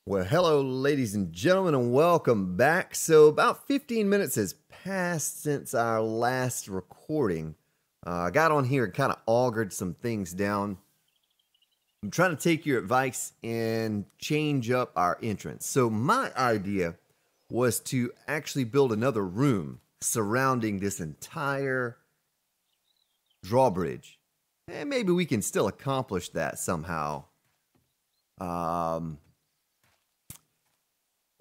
Well, hello, ladies and gentlemen, and welcome back. So, about 15 minutes has passed since our last recording. I got on here and kind of augured some things down. I'm trying to take your advice and change up our entrance. So, my idea was to actually build another room surrounding this entire drawbridge. And maybe we can still accomplish that somehow.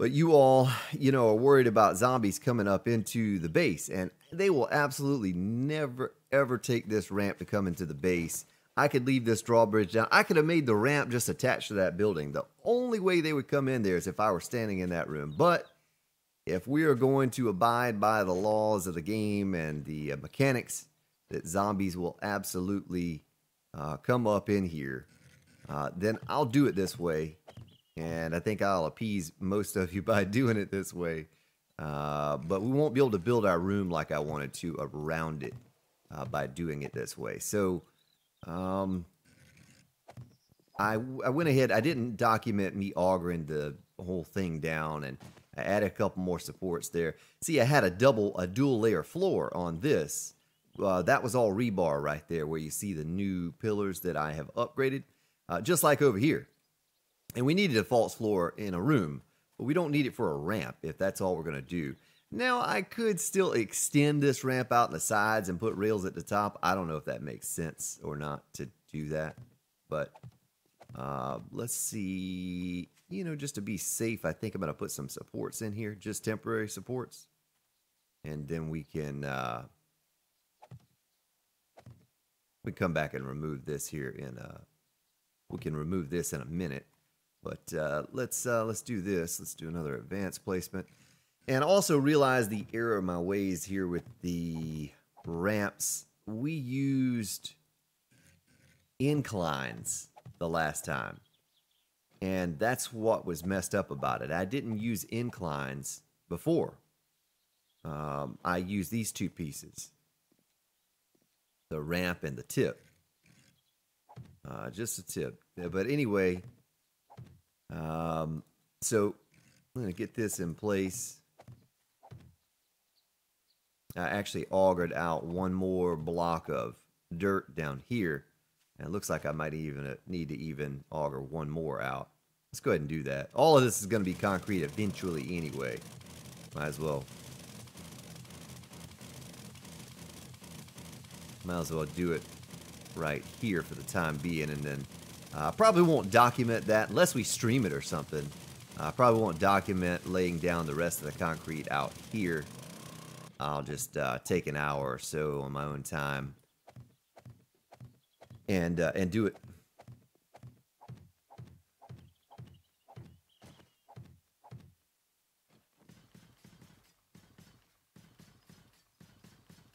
But you all, are worried about zombies coming up into the base, and they will absolutely never, ever take this ramp to come into the base. I could leave this drawbridge down. I could have made the ramp just attached to that building. The only way they would come in there is if I were standing in that room. But if we are going to abide by the laws of the game and the mechanics that zombies will absolutely come up in here, then I'll do it this way. And I think I'll appease most of you by doing it this way. But we won't be able to build our room like I wanted to around it by doing it this way. So I went ahead. I didn't document me augering the whole thing down, and I added a couple more supports there. See, I had a dual layer floor on this. That was all rebar right there where you see the new pillars that I have upgraded, just like over here. And we needed a false floor in a room, but we don't need it for a ramp if that's all we're going to do. Now, I could still extend this ramp out in the sides and put rails at the top. I don't know if that makes sense or not to do that. But let's see. Just to be safe, I think I'm going to put some supports in here, just temporary supports. And then we can come back and remove this here we can remove this in a minute. But let's do this. Let's do another advanced placement. And also realize the error of my ways here with the ramps. We used inclines the last time. And that's what was messed up about it. I didn't use inclines before. I used these two pieces. The ramp and the tip. Just a tip. But anyway... so I'm going to get this in place. I actually augured out one more block of dirt down here. And it looks like I might even need to even auger one more out. Let's go ahead and do that. All of this is going to be concrete eventually anyway. Might as well do it right here for the time being, and then probably won't document that unless we stream it or something. Probably won't document laying down the rest of the concrete out here. I'll just take an hour or so on my own time and do it.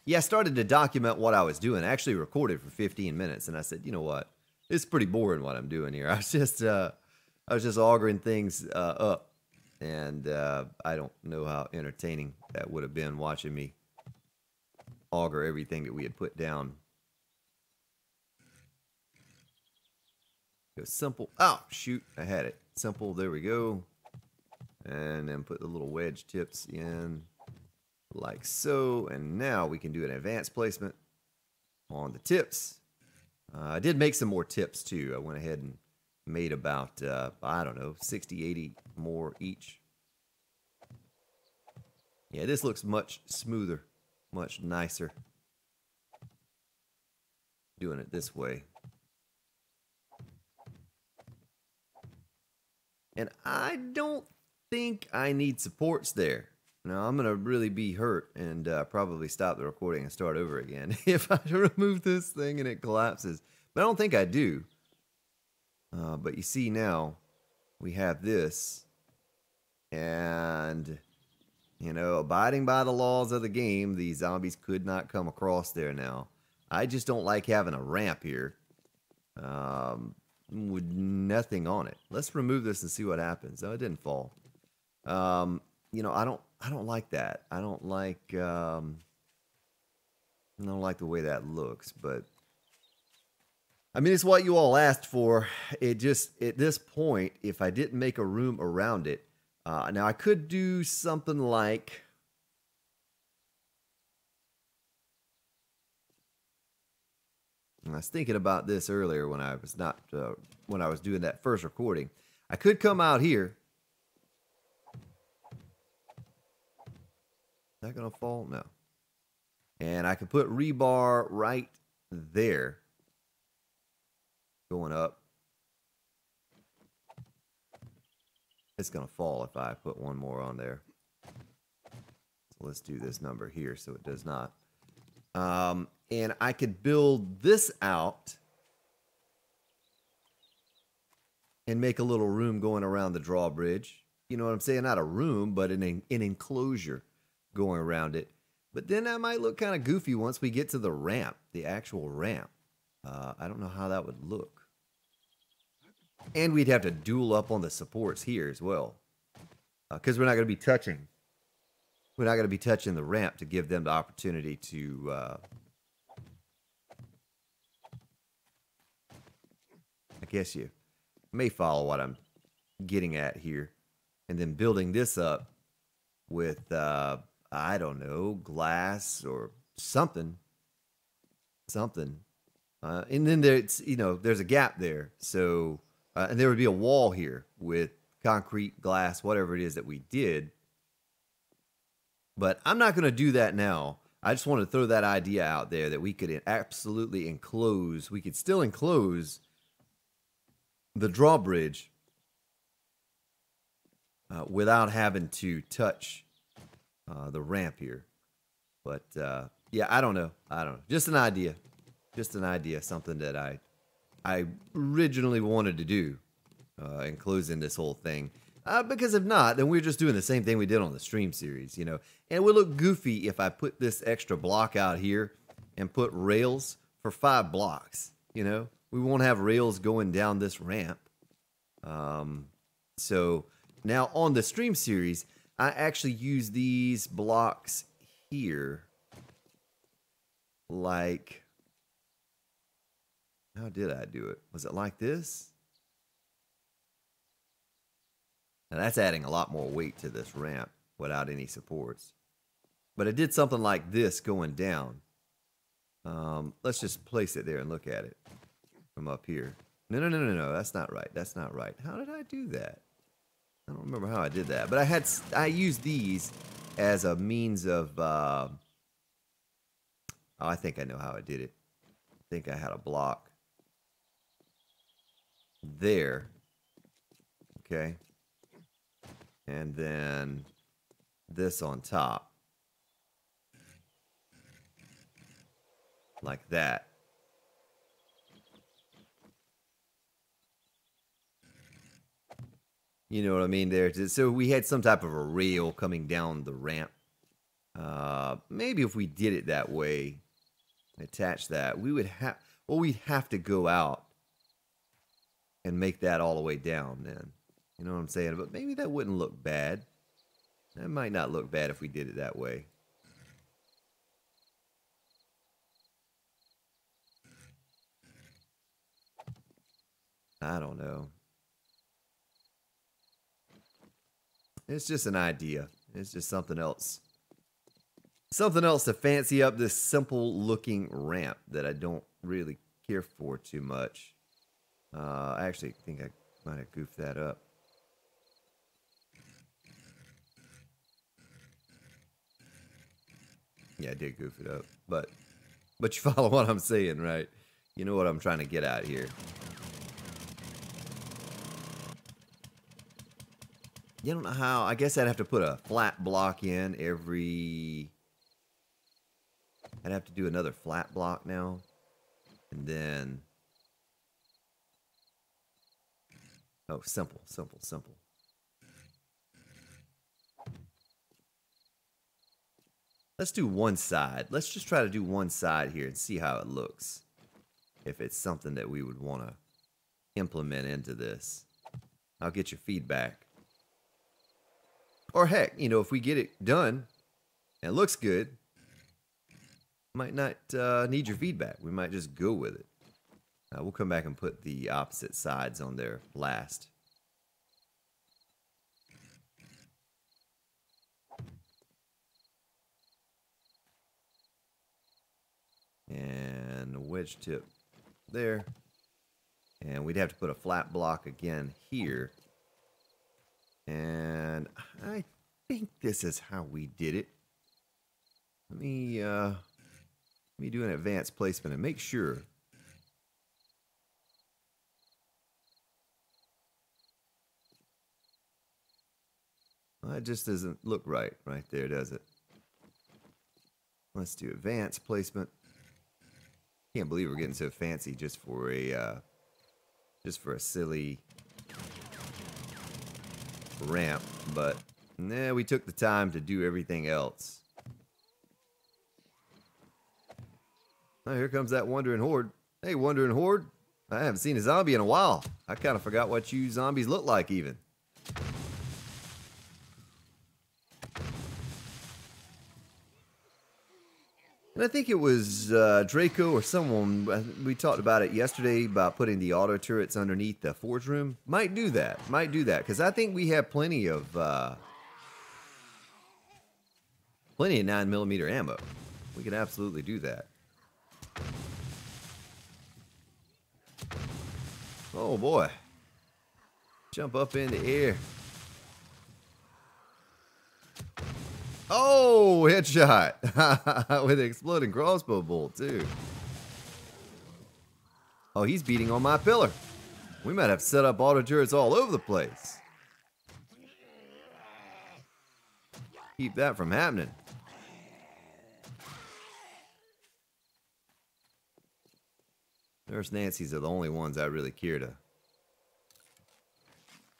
Yeah, I started to document what I was doing. I actually recorded for 15 minutes, and I said, you know what? It's pretty boring what I'm doing here. I was just augering things up, and I don't know how entertaining that would have been watching me auger everything that we had put down. Go simple. Oh, shoot. I had it. Simple. There we go. And then put the little wedge tips in like so. And now we can do an advanced placement on the tips. I did make some more tips too. I went ahead and made about, I don't know, 60, 80 more each. Yeah, this looks much smoother, much nicer doing it this way. And I don't think I need supports there. Now, I'm going to really be hurt and probably stop the recording and start over again if I remove this thing and it collapses. But I don't think I do. But you see now, we have this. And, abiding by the laws of the game, these zombies could not come across there now. I just don't like having a ramp here with nothing on it. Let's remove this and see what happens. Oh, it didn't fall. I don't like that. I don't like the way that looks, but I mean, it's what you all asked for. It just, at this point, if I didn't make a room around it, now I could do something like, I was thinking about this earlier when I was not, when I was doing that first recording. I could come out here. Is that gonna fall? No. And I could put rebar right there. Going up. It's gonna fall if I put one more on there. So let's do this number here so it does not. And I could build this out and make a little room going around the drawbridge. You know what I'm saying? Not a room, but an enclosure going around it. But then that might look kind of goofy once we get to the ramp, the actual ramp. I don't know how that would look. And we'd have to duel up on the supports here as well. Because we're not going to be touching. We're not going to be touching the ramp to give them the opportunity to... I guess you may follow what I'm getting at here. And then building this up with, I don't know, glass or something. Something. And then there's, you know, there's a gap there. So, and there would be a wall here with concrete, glass, whatever it is that we did. But I'm not going to do that now. I just wanted to throw that idea out there that we could absolutely enclose. We could still enclose the drawbridge without having to touch the ramp here. But yeah, I don't know. Just an idea. Just an idea. Something that I originally wanted to do, enclosing this whole thing. Because if not, then we're just doing the same thing we did on the stream series, you know. And it would look goofy if I put this extra block out here and put rails for 5 blocks, you know. We won't have rails going down this ramp. So now on the stream series, I actually use these blocks here. Like, how did I do it? Was it like this? Now that's adding a lot more weight to this ramp without any supports. But I did something like this going down. Let's just place it there and look at it from up here. No, that's not right. That's not right. How did I do that? I don't remember how I did that. But I used these as a means of, oh, I think I know how I did it. I think I had a block there. Okay. And then this on top. Like that. You know what I mean there? So we had some type of a rail coming down the ramp. Maybe if we did it that way, attach that, we would have, well, we'd have to go out and make that all the way down then. You know what I'm saying? But maybe that wouldn't look bad. That might not look bad if we did it that way. I don't know. It's just an idea. It's just something else. Something else to fancy up this simple looking ramp that I don't really care for too much. I actually think I might have goofed that up. Yeah, I did goof it up. But you follow what I'm saying, right? You know what I'm trying to get at here. You don't know how. I guess I'd have to put a flat block in every... I'd have to do another flat block now. And then... Oh, simple. Let's do one side. Let's just try to do one side here and see how it looks. If it's something that we would want to implement into this. I'll get your feedback. Or heck, you know, if we get it done and it looks good, might not need your feedback. We might just go with it. We'll come back and put the opposite sides on there last. And a wedge tip there. And we'd have to put a flat block again here. And I think this is how we did it. Let me do an advanced placement and make sure. Well, that just doesn't look right there, does it? Let's do advanced placement. Can't believe we're getting so fancy just for a silly ramp, but nah, we took the time to do everything else. Oh, here comes that wandering horde. Hey, wandering horde. I haven't seen a zombie in a while. I kind of forgot what you zombies look like even. And I think it was Draco or someone, we talked about it yesterday about putting the auto turrets underneath the forge room. Might do that, because I think we have plenty of 9mm ammo. We could absolutely do that. Oh boy. Jump up in the air. Oh, headshot with an exploding crossbow bolt, too. Oh, he's beating on my pillar. We might have set up auto turrets all over the place. Keep that from happening. Nurse Nancy's are the only ones I really care to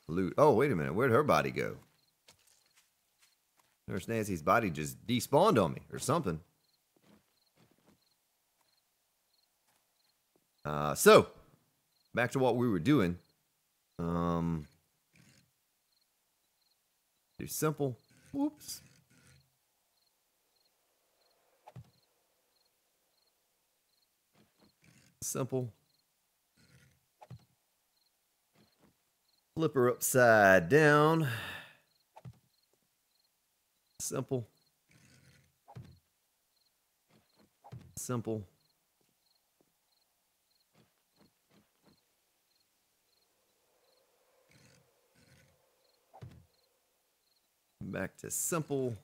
loot. Oh, wait a minute. Where'd her body go? Nurse Nancy's body just despawned on me or something. So, back to what we were doing. Do simple. Whoops. Simple. Flip her upside down. Simple. Simple. Back to simple.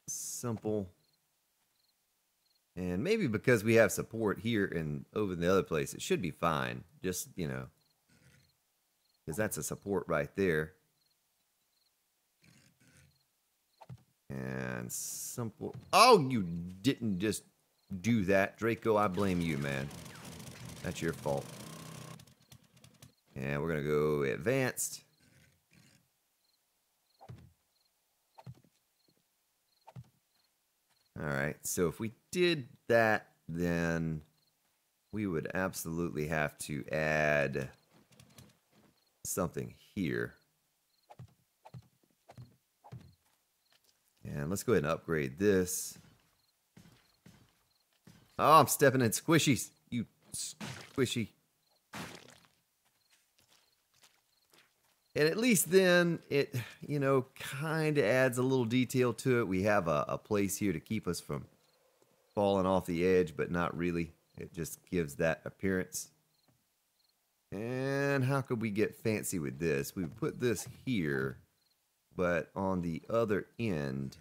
Simple. And maybe because we have support here and over in the other place, it should be fine. Just, you know, because that's a support right there. And simple. Oh, you didn't just do that, Draco. I blame you, man. That's your fault. And we're going to go advanced. Alright, so if we did that, then we would absolutely have to add something here. And let's go ahead and upgrade this. Oh, I'm stepping in squishies. You squishy. And at least then it, you know, kind of adds a little detail to it. We have a place here to keep us from falling off the edge, but not really. It just gives that appearance. And how could we get fancy with this? We put this here, but on the other end,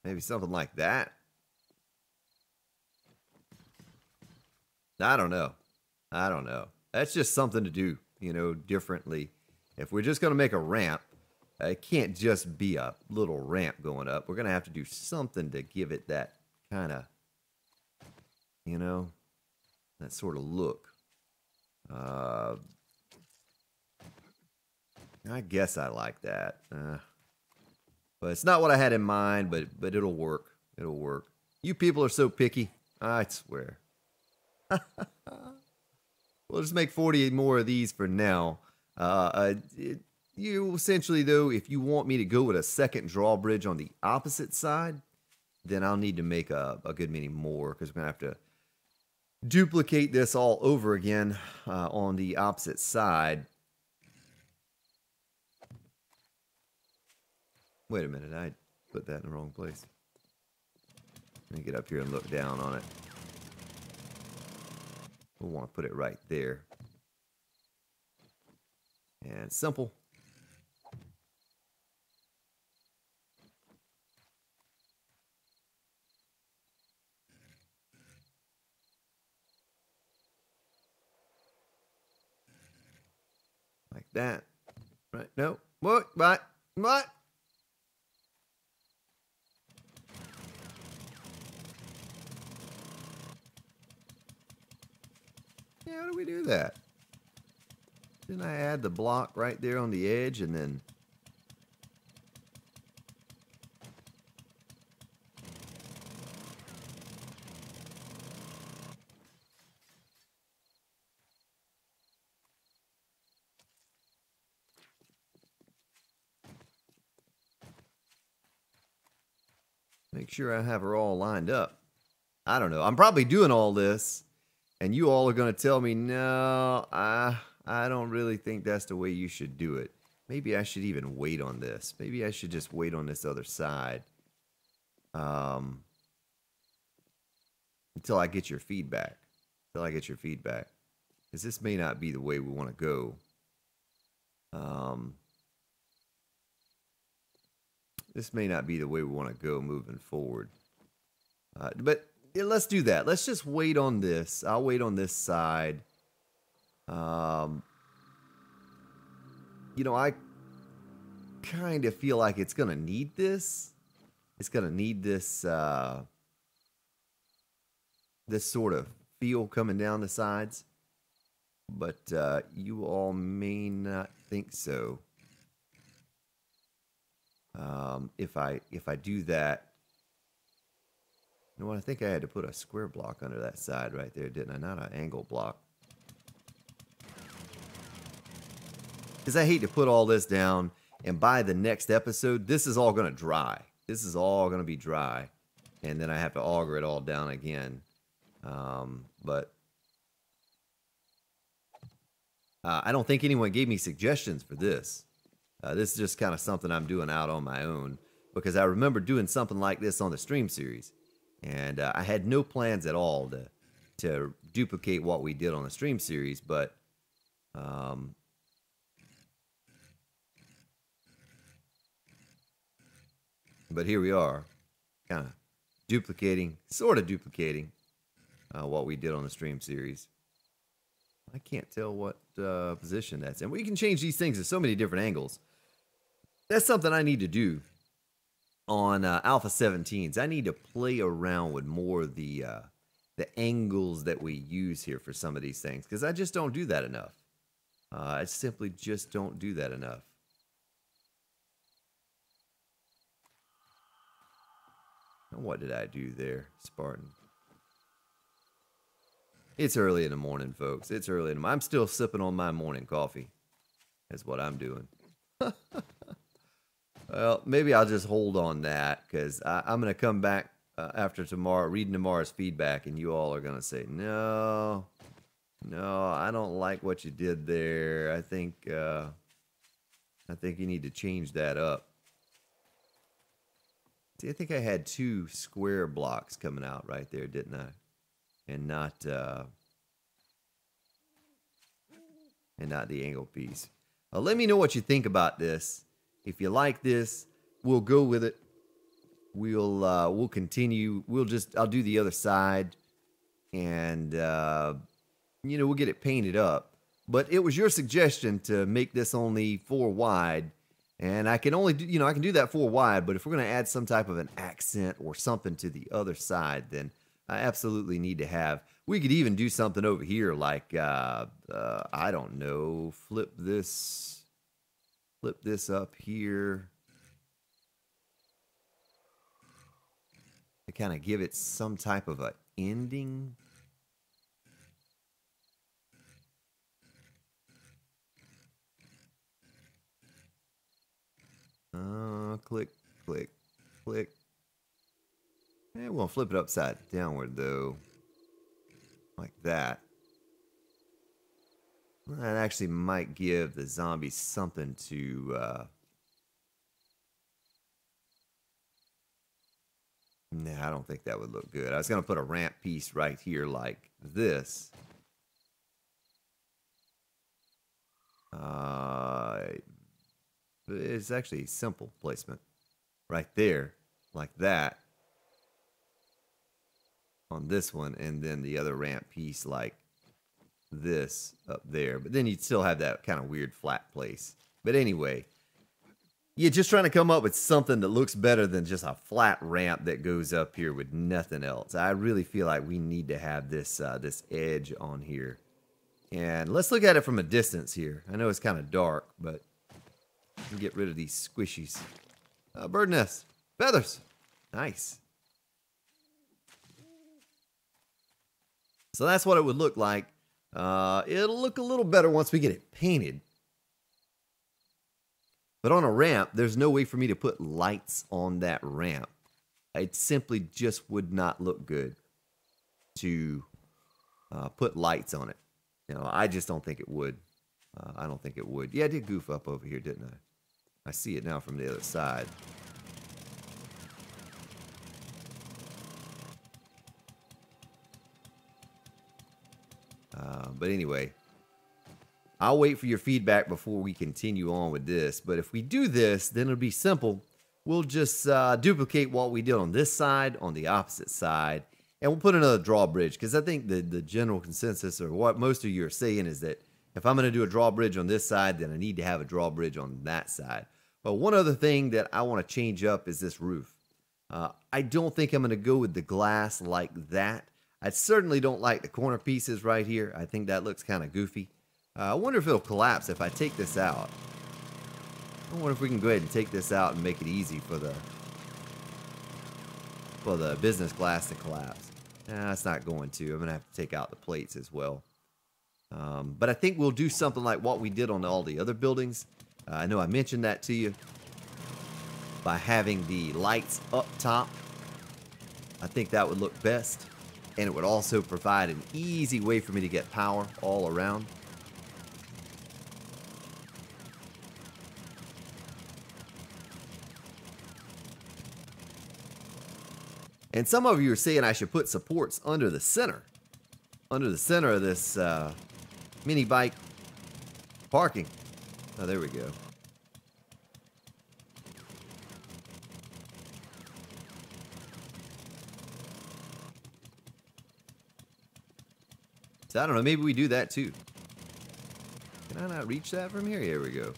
maybe something like that. I don't know. I don't know. That's just something to do, you know, differently. If we're just going to make a ramp, it can't just be a little ramp going up. We're going to have to do something to give it that kind of, you know, that sort of look. I guess I like that. But it's not what I had in mind, but it'll work. It'll work. You people are so picky. I swear. We'll just make 48 more of these for now. You essentially, though, if you want me to go with a second drawbridge on the opposite side, then I'll need to make a good many more because we're going to have to duplicate this all over again on the opposite side. Wait a minute, I put that in the wrong place. Let me get up here and look down on it. We'll want to put it right there. And simple. Like that. Right, no. What? What? Yeah, how do we do that? Didn't I add the block right there on the edge and then... Make sure I have her all lined up. I don't know. I'm probably doing all this, and you all are going to tell me, no, I don't really think that's the way you should do it. Maybe I should even wait on this. Maybe I should just wait on this other side until I get your feedback. Because this may not be the way we want to go. This may not be the way we want to go moving forward. But yeah, let's do that. Let's just wait on this. I'll wait on this side. You know, I kind of feel like it's going to need this. It's going to need this, this sort of feel coming down the sides. But you all may not think so. If I do that, you know what? I think I had to put a square block under that side right there, didn't I? Not an angle block. Because I hate to put all this down, and by the next episode, this is all going to dry. This is all going to be dry, and then I have to auger it all down again. But I don't think anyone gave me suggestions for this. This is just kind of something I'm doing out on my own, because I remember doing something like this on the stream series, and I had no plans at all to duplicate what we did on the stream series, but here we are, kind of duplicating, sort of duplicating what we did on the stream series. I can't tell what position that's in. We can change these things at so many different angles. That's something I need to do on Alpha 17s. I need to play around with more of the angles that we use here for some of these things, because I just don't do that enough. I simply just don't do that enough. Now, what did I do there, Spartan? It's early in the morning, folks. It's early in the morning. I'm still sipping on my morning coffee. That's what I'm doing. Well, maybe I'll just hold on that, because I'm going to come back after tomorrow, reading tomorrow's feedback, and you all are going to say, no, I don't like what you did there. I think you need to change that up. See, I think I had 2 square blocks coming out right there, didn't I? And not the angle piece. Let me know what you think about this. If you like this, we'll go with it. We'll continue. I'll do the other side, and we'll get it painted up. But it was your suggestion to make this only 4 wide, and I can only do, I can do that 4 wide. But if we're going to add some type of an accent or something to the other side, then I absolutely need to have. We could even do something over here, like I don't know, flip this up here to kind of give it some type of an ending. Click, click, click. want to flip it upside downward, though. Like that. That actually might give the zombies something to... Nah, I don't think that would look good. I was going to put a ramp piece right here like this. It's actually simple placement. Right there, like that. On this one, and then the other ramp piece like this up there. But then you'd still have that kind of weird flat place. But anyway... You're just trying to come up with something that looks better than just a flat ramp that goes up here with nothing else. I really feel like we need to have this this edge on here. And let's look at it from a distance here. I know it's kind of dark, but we'll get rid of these squishies. Bird nest. Feathers. Nice. So that's what it would look like. It'll look a little better once we get it painted. But on a ramp, there's no way for me to put lights on that ramp. It simply just would not look good to put lights on it. You know, I just don't think it would. I don't think it would. Yeah, I did goof up over here, didn't I? I see it now from the other side. But anyway... I'll wait for your feedback before we continue on with this. But if we do this, then it'll be simple. We'll just duplicate what we did on this side, on the opposite side, and we'll put another drawbridge. Because I think the general consensus, or what most of you are saying, is that if I'm going to do a drawbridge on this side, then I need to have a drawbridge on that side. But one other thing that I want to change up is this roof. I don't think I'm going to go with the glass like that. I certainly don't like the corner pieces right here. I think that looks kind of goofy. I wonder if it'll collapse if I take this out. I wonder if we can go ahead and take this out and make it easy for the business glass to collapse. Nah, it's not going to. I'm going to have to take out the plates as well. But I think we'll do something like what we did on all the other buildings. I know I mentioned that to you. By having the lights up top. I think that would look best. And it would also provide an easy way for me to get power all around. And some of you are saying I should put supports under the center. Under the center of this mini bike parking. Oh, there we go. So I don't know, maybe we do that too. Can I not reach that from here? Here we go.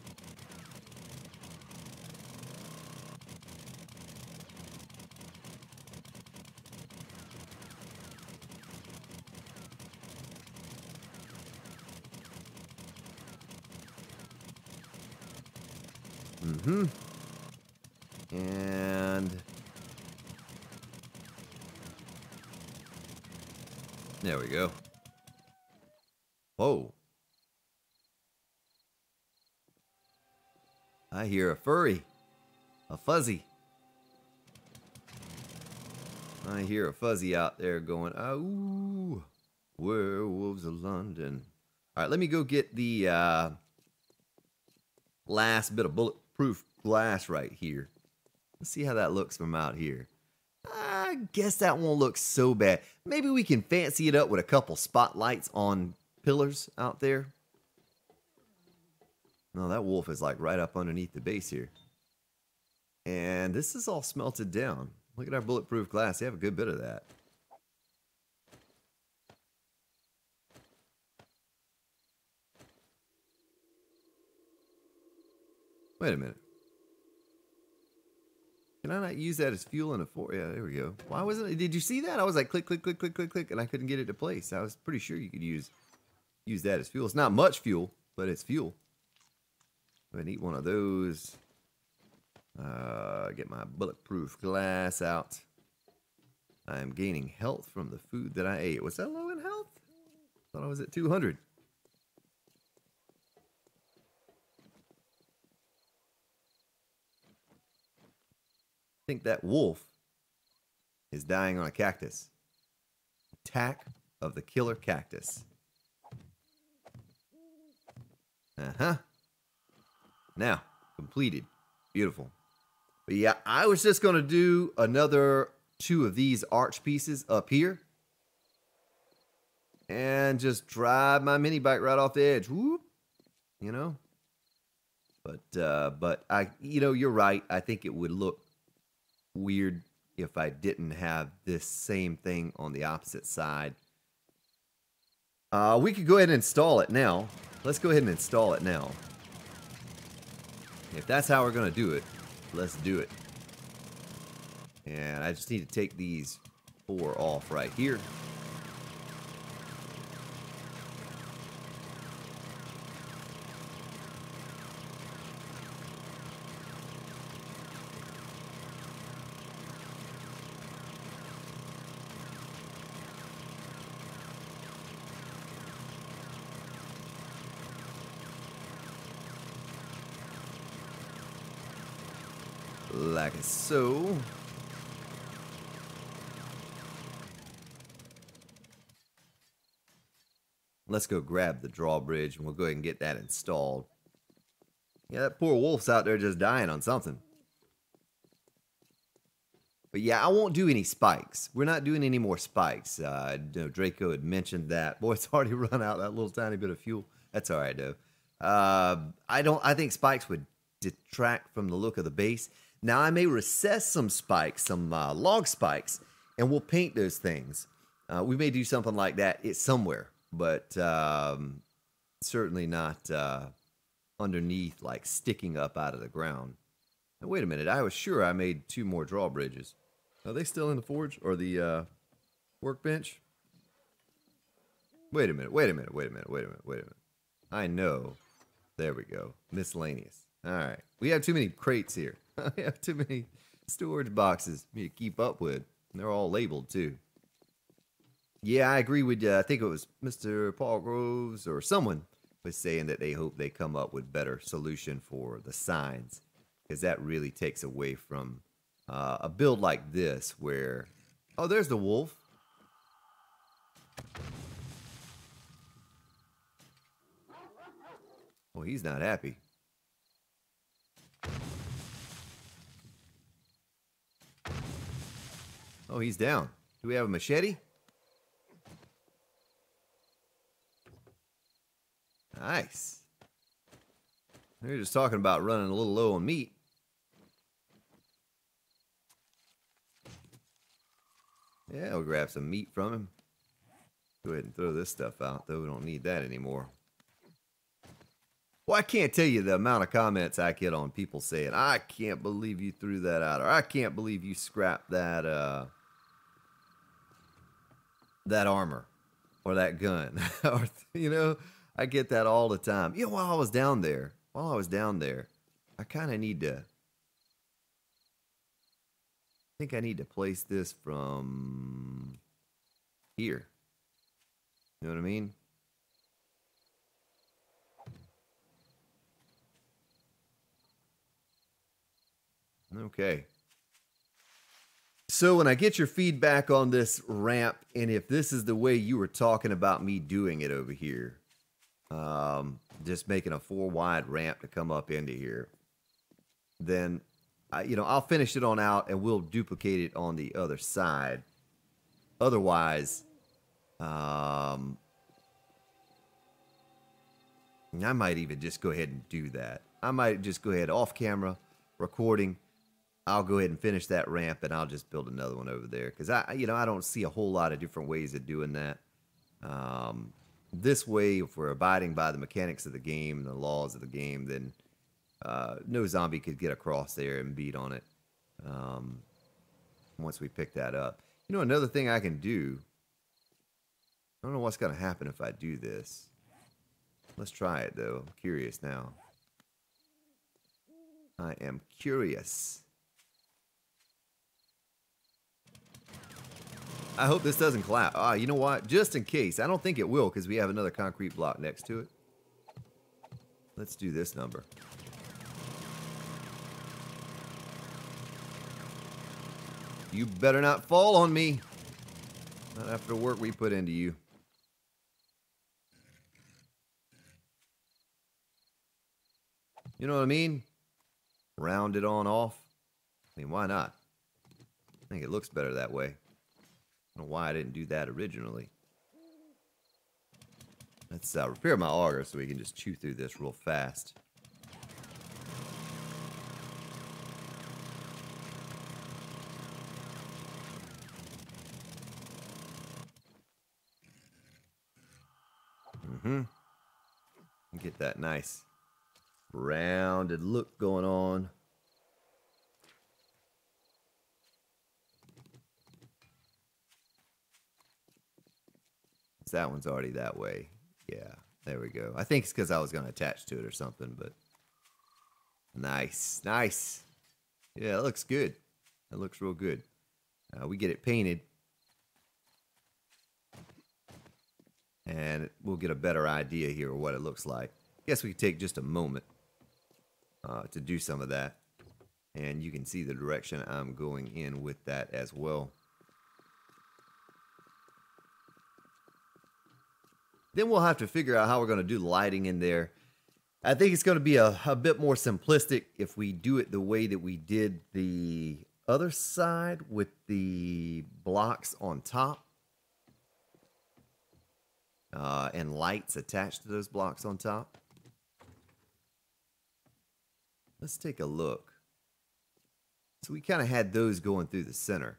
And there we go. Whoa. I hear a furry. A fuzzy. I hear a fuzzy out there going, "Ooh, werewolves of London." All right, let me go get the last bit of bulletproof glass right here. Let's see how that looks from out here. I guess that won't look so bad. Maybe we can fancy it up with a couple spotlights on pillars out there. No, that wolf is like right up underneath the base here. And this is all smelted down. Look at our bulletproof glass. They have a good bit of that. Wait a minute. Can I not use that as fuel in a fort? Yeah, there we go. Why wasn't it? Did you see that? I was like click, click, click, click, click, click, and I couldn't get it to place. I was pretty sure you could use that as fuel. It's not much fuel, but it's fuel. I'm gonna eat one of those. Get my bulletproof glass out. I am gaining health from the food that I ate. Was that low in health? Thought I was at 200. I think that wolf is dying on a cactus. Attack of the killer cactus. Uh-huh. Now, completed. Beautiful. But yeah, I was just going to do another 2 of these arch pieces up here. And just drive my mini bike right off the edge. Whoop. You know? But you're right. I think it would look weird if I didn't have this same thing on the opposite side. We could go ahead and install it now. Let's go ahead and install it now. If that's how we're going to do it, let's do it. And I just need to take these 4 off right here. Like so. Let's go grab the drawbridge and we'll go ahead and get that installed. Yeah, that poor wolf's out there just dying on something. But yeah, I won't do any spikes. We're not doing any more spikes. Draco had mentioned that. Boy, it's already run out that little tiny bit of fuel. That's all right, though. I think spikes would detract from the look of the base. Now, I may recess some spikes, some log spikes, and we'll paint those things. We may do something like that. It's somewhere, but certainly not underneath, like sticking up out of the ground. Now, wait a minute. I was sure I made 2 more drawbridges. Are they still in the forge or the workbench? Wait a minute. I know. There we go. Miscellaneous. All right. We have too many crates here. We have too many storage boxes for me to keep up with. And they're all labeled, too. Yeah, I agree with you. I think it was Mr. Paul Groves or someone was saying that they hope they come up with better solution for the signs. Because that really takes away from a build like this where... Oh, there's the wolf. Well, he's not happy. Oh, he's down. Do we have a machete? Nice. We were just talking about running a little low on meat. Yeah, we'll grab some meat from him. Go ahead and throw this stuff out, though. We don't need that anymore. Well, I can't tell you the amount of comments I get on people saying, I can't believe you threw that out, or I can't believe you scrapped that, that armor, or that gun. Or, I get that all the time. While I was down there, I kind of need to... I think I need to place this from here. You know what I mean? Okay. So when I get your feedback on this ramp, and if this is the way you were talking about me doing it over here, just making a 4-wide ramp to come up into here, then I'll finish it on out and we'll duplicate it on the other side. Otherwise, I might even just go ahead and do that. I might just go ahead off camera, recording. I'll go ahead and finish that ramp and I'll just build another one over there. Because I don't see a whole lot of different ways of doing that. This way, if we're abiding by the mechanics of the game and the laws of the game, then no zombie could get across there and beat on it once we pick that up. Another thing I can do, I don't know what's going to happen if I do this. Let's try it, though. I'm curious now. I am curious. I hope this doesn't collapse. You know what? Just in case. I don't think it will because we have another concrete block next to it. Let's do this number. You better not fall on me. Not after the work we put into you. You know what I mean? Round it on off. I mean, why not? I think it looks better that way. I don't know why I didn't do that originally. Let's repair my auger so we can just chew through this real fast. Get that nice rounded look going on. That one's already that way. Yeah, there we go. I think it's because I was going to attach to it or something, but nice, nice. Yeah, it looks good. It looks real good. We get it painted, and we'll get a better idea here of what it looks like. I guess we could take just a moment to do some of that, and you can see the direction I'm going in with that as well. Then we'll have to figure out how we're going to do lighting in there. I think it's going to be a bit more simplistic if we do it the way that we did the other side with the blocks on top. And lights attached to those blocks on top. Let's take a look. So we kind of had those going through the center.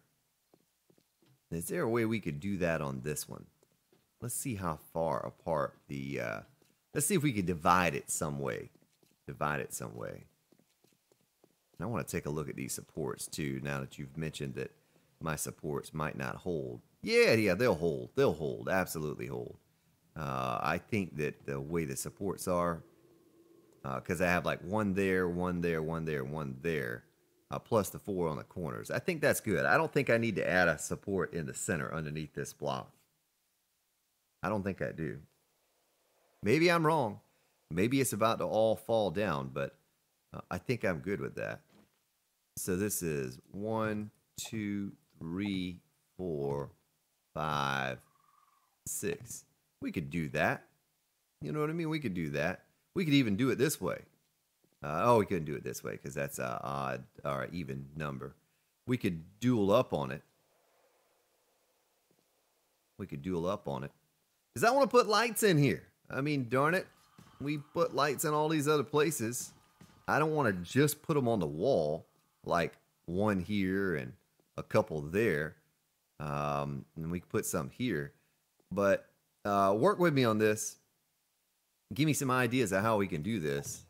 Is there a way we could do that on this one? Let's see how far apart the, let's see if we could divide it some way. Divide it some way. And I want to take a look at these supports too, now that you've mentioned that my supports might not hold. Yeah, they'll hold. They'll hold. Absolutely hold. I think that the way the supports are, because I have like one there, one there, one there, one there, plus the 4 on the corners. I think that's good. I don't think I need to add a support in the center underneath this block. I don't think I do. Maybe I'm wrong. Maybe it's about to all fall down, but I think I'm good with that. So this is 1, 2, 3, 4, 5, 6. We could do that. You know what I mean? We could do that. We could even do it this way. Oh, we couldn't do it this way because that's an odd or even number. We could dual up on it. We could dual up on it. Because I want to put lights in here. I mean, darn it. We put lights in all these other places. I don't want to just put them on the wall, like one here and a couple there. And we can put some here. But work with me on this. Give me some ideas of how we can do this.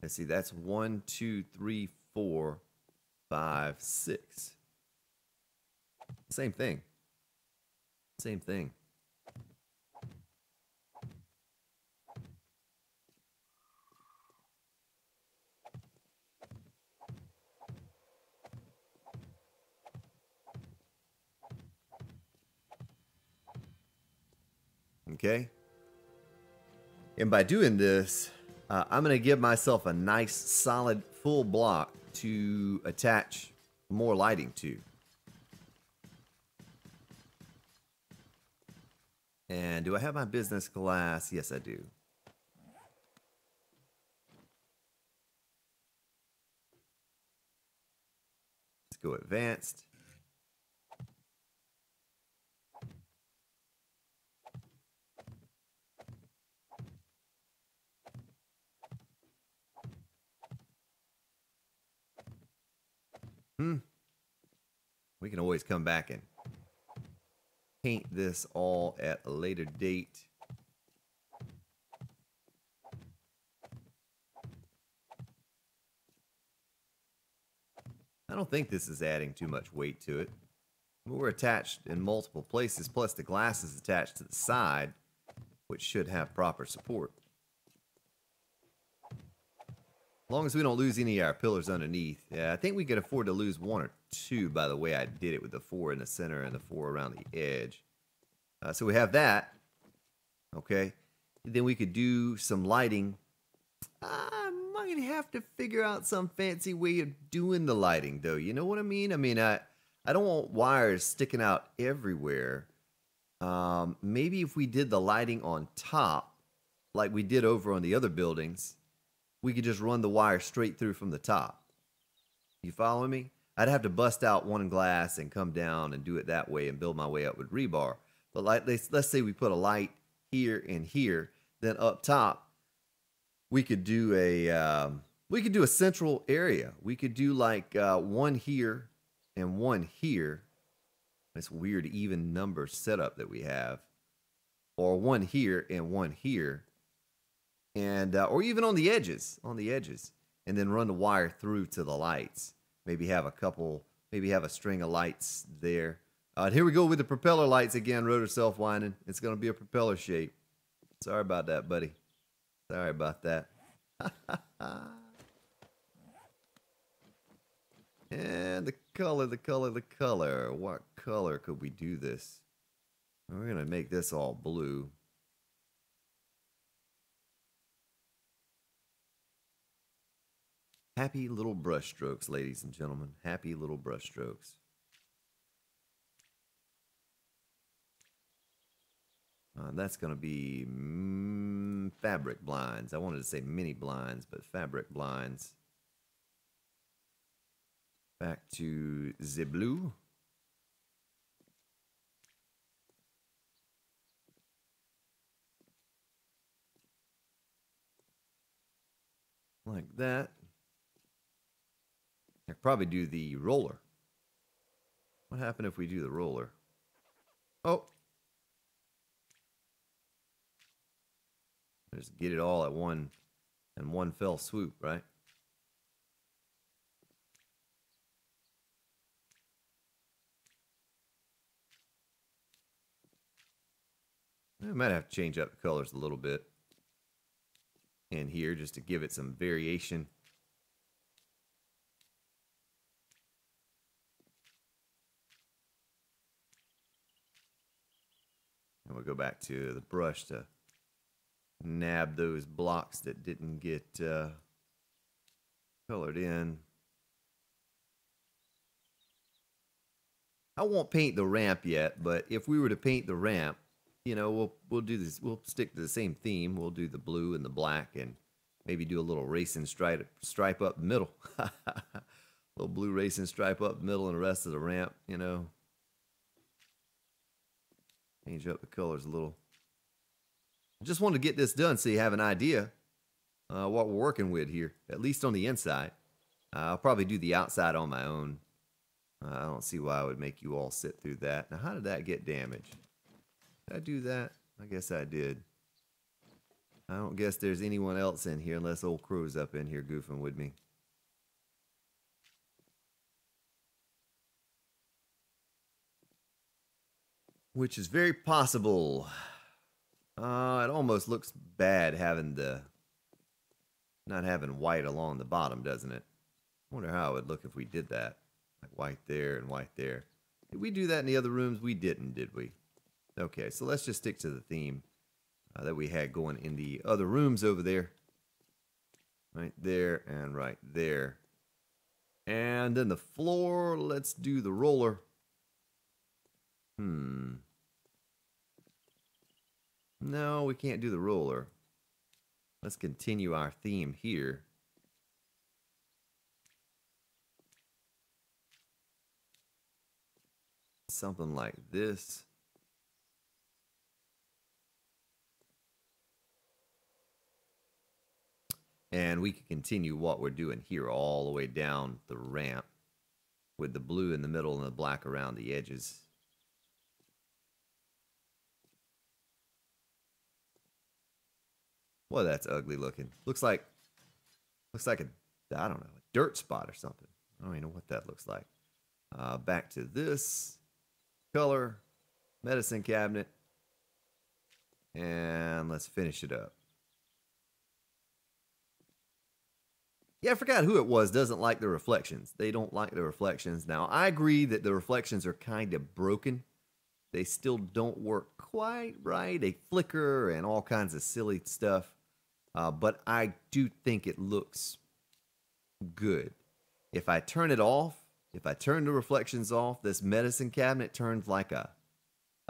Let's see, that's 1, 2, 3, 4, 5, 6. Same thing. Same thing. Okay. And by doing this, I'm going to give myself a nice solid full block to attach more lighting to. And do I have my business class? Yes, I do. Let's go advanced. We can always come back and paint this all at a later date. I don't think this is adding too much weight to it. We're attached in multiple places, plus the glass is attached to the side, which should have proper support. As long as we don't lose any of our pillars underneath. Yeah, I think we could afford to lose 1 or 2 by the way I did it with the 4 in the center and the 4 around the edge. So we have that. Okay. Then we could do some lighting. I might have to figure out some fancy way of doing the lighting, though. You know what I mean? I don't want wires sticking out everywhere. Maybe if we did the lighting on top, like we did over on the other buildings, we could just run the wire straight through from the top. You following me? I'd have to bust out one glass and come down and do it that way and build my way up with rebar. But like, let's say we put a light here and here, then up top, we could do a central area. We could do like one here and one here. This weird even number setup that we have, or one here and one here, and or even on the edges, and then run the wire through to the lights. Maybe have a string of lights there. Here we go with the propeller lights again. Rotor self-winding. It's going to be a propeller shape. Sorry about that, buddy. Sorry about that. And the color. What color could we do this? We're going to make this all blue. Happy little brush strokes, ladies and gentlemen. Happy little brush strokes. That's going to be fabric blinds. I wanted to say mini blinds, but fabric blinds. Back to the blue. Like that. I could probably do the roller. What happened if we do the roller? Oh. Just get it all at one fell swoop, right? I might have to change up the colors a little bit in here just to give it some variation. And we'll go back to the brush to nab those blocks that didn't get colored in. I won't paint the ramp yet, but if we were to paint the ramp, you know, we'll do this. We'll stick to the same theme. We'll do the blue and the black, and maybe do a little racing stripe up the middle. Little blue racing stripe up the middle, and the rest of the ramp, you know. Change up the colors a little. Just wanted to get this done so you have an idea what we're working with here, at least on the inside. I'll probably do the outside on my own. I don't see why I would make you all sit through that. Now, how did that get damaged? Did I do that? I guess I did. I don't guess there's anyone else in here unless old Crow's up in here goofing with me. Which is very possible. It almost looks bad having not having white along the bottom, doesn't it? I wonder how it would look if we did that. Like white there and white there. Did we do that in the other rooms? We didn't, did we? Okay, so let's just stick to the theme that we had going in the other rooms over there. Right there and right there. And then the floor, let's do the roller. No, we can't do the roller. Let's continue our theme here. Something like this. And we can continue what we're doing here all the way down the ramp with the blue in the middle and the black around the edges. Well, that's ugly looking. Looks like a, I don't know, a dirt spot or something. I don't even know what that looks like. Back to this color, medicine cabinet, and let's finish it up. Yeah, I forgot who it was doesn't like the reflections. They don't like the reflections. Now, I agree that the reflections are kind of broken. They still don't work quite right. They flicker and all kinds of silly stuff. but I do think it looks good. If I turn it off, if I turn the reflections off, this medicine cabinet turns like a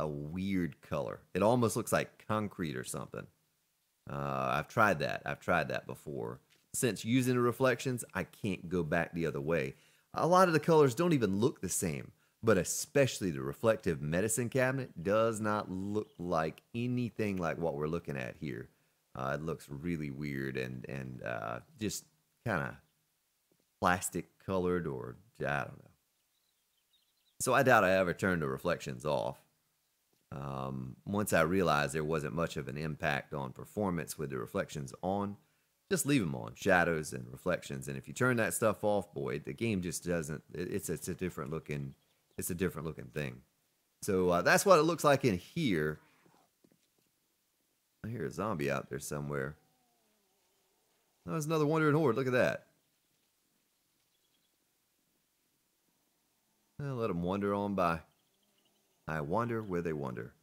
weird color. It almost looks like concrete or something. I've tried that. I've tried that before. Since using the reflections, I can't go back the other way. A lot of the colors don't even look the same, but especially the reflective medicine cabinet does not look like anything like what we're looking at here. It looks really weird and just kind of plastic colored, or I don't know. So I doubt I ever turned the reflections off. Once I realized there wasn't much of an impact on performance with the reflections on, just leave them on, shadows and reflections. And if you turn that stuff off, boy, the game just doesn't. It's a different looking. It's a different looking thing. So that's what it looks like in here. I hear a zombie out there somewhere. Oh, there's another wandering horde. Look at that. I'll let them wander on by. I wonder where they wander.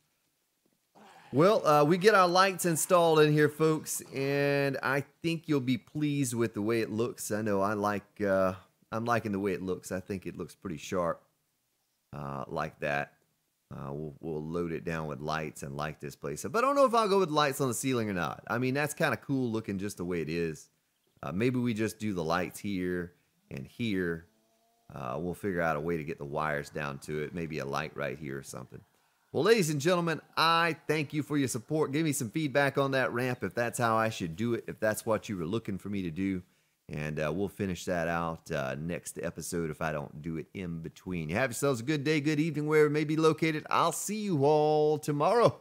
Well, we get our lights installed in here, folks, and I think you'll be pleased with the way it looks. I know I'm liking the way it looks. I think it looks pretty sharp, like that. We'll load it down with lights and light this place up. But I don't know if I'll go with lights on the ceiling or not. I mean, that's kind of cool looking just the way it is. Maybe we just do the lights here and here. We'll figure out a way to get the wires down to it. Maybe a light right here or something. Well, ladies and gentlemen, I thank you for your support. Give me some feedback on that ramp if that's how I should do it, if that's what you were looking for me to do. And we'll finish that out next episode if I don't do it in between. You have yourselves a good day, good evening, wherever it may be located. I'll see you all tomorrow.